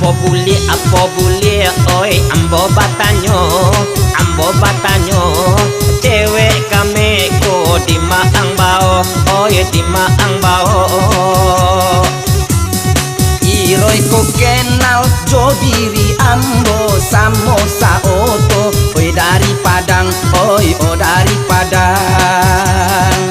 Apa boleh oi ambo batanyo cewek kami ko di maang bao oi di maang bao Iroi ko kenal jo diri ambo samosa oto oi dari Padang oi dari Padang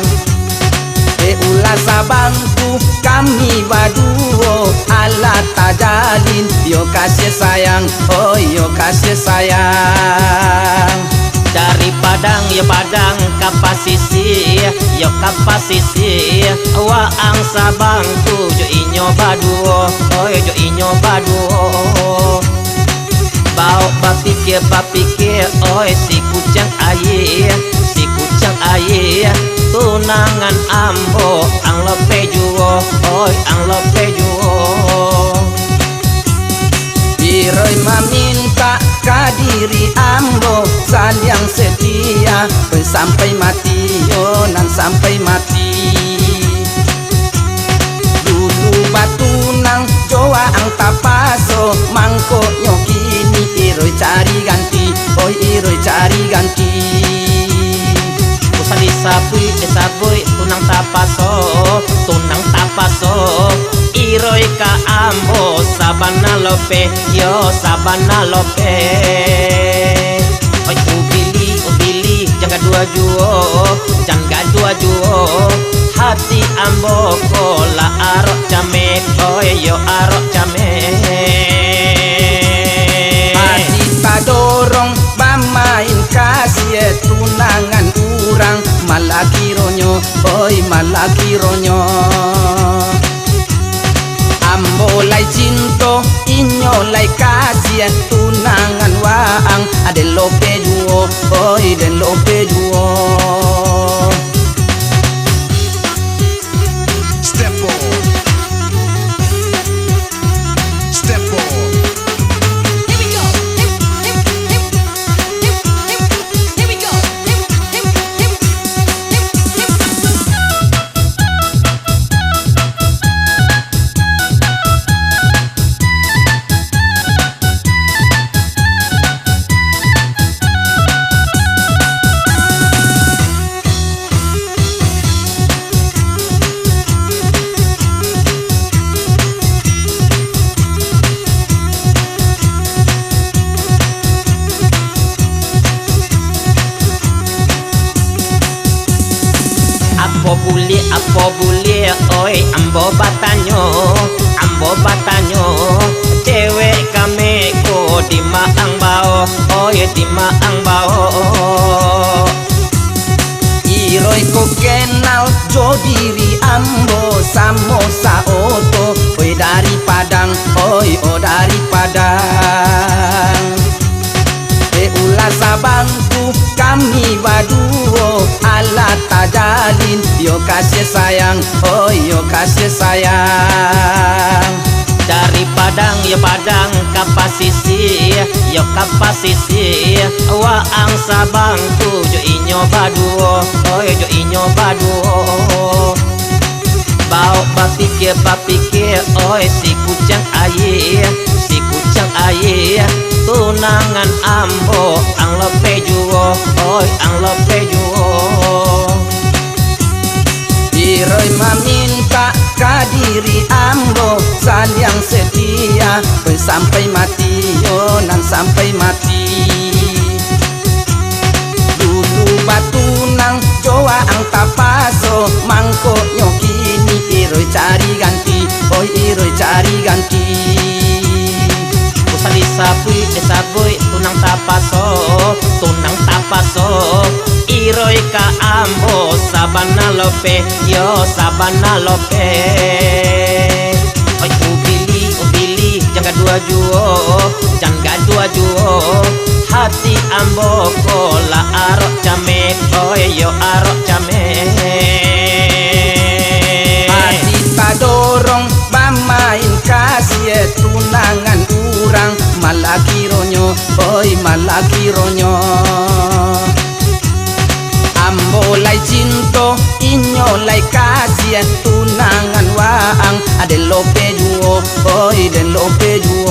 ulah sabangku kami baduo ala tajalin yo kasih sayang oh yo kasih sayang dari Padang ya Padang kapasisi yo kapasisi waang sabangku jo inyo baduo oh jo inyo baduo bau bapikir oi si kucang air tunangan ambo ang lope juo oi ang lope juo Iroi meminta kadiri ambo saling setia sampai mati yo nan sampai mati dulu batu nang joa ang tapaso mangko nyokini iroi cari ganti oi iroi cari ganti usah disabui tunang tapaso iroi ka ambo sabana lope yo sabana lope oi ubili jangan dua juo hati ambo ko la arok jame oi yo arok jame hati padorong bamain kasih tunangan urang malaki ronyo oi malaki ronyo ambo lai cinto inyo lai kasih tunangan waang ade lope juo oi den lope juo Apa boleh oi ambo batanyo cewek kami ko di maang bao oi di maang bao Iroi ko kenal jo diri ambo samosa oto oi dari Padang oi dari Padang ulah sabangku kami baduo ala tajalin yo kasih sayang oh yo kasih sayang dari Padang ya Padang kapasisi yo kapasisi waang sabangku jo inyo baduo oh jo inyo baduo bau bapikir oi si kucang air tunangan ambo ang lope juo oi ang lope juo Iroi meminta kadiri ambo saling setia sampai mati yo nan sampai mati dulu batu nang joa ang tapaso mangko nyokini iroi cari ganti oi iroi cari ganti disabui tunang tapaso iroi ka ambo sabana lope yo sabana lope oi ubili jangan dua juo hati ambo ko la arok jame oi yo arok jame hati padorong bamain kasih tunangan urang malaki ronyo oi malaki ronyo ambo lai cinto inyo lai kasih tunangan waang ade lope juo oi den lope juo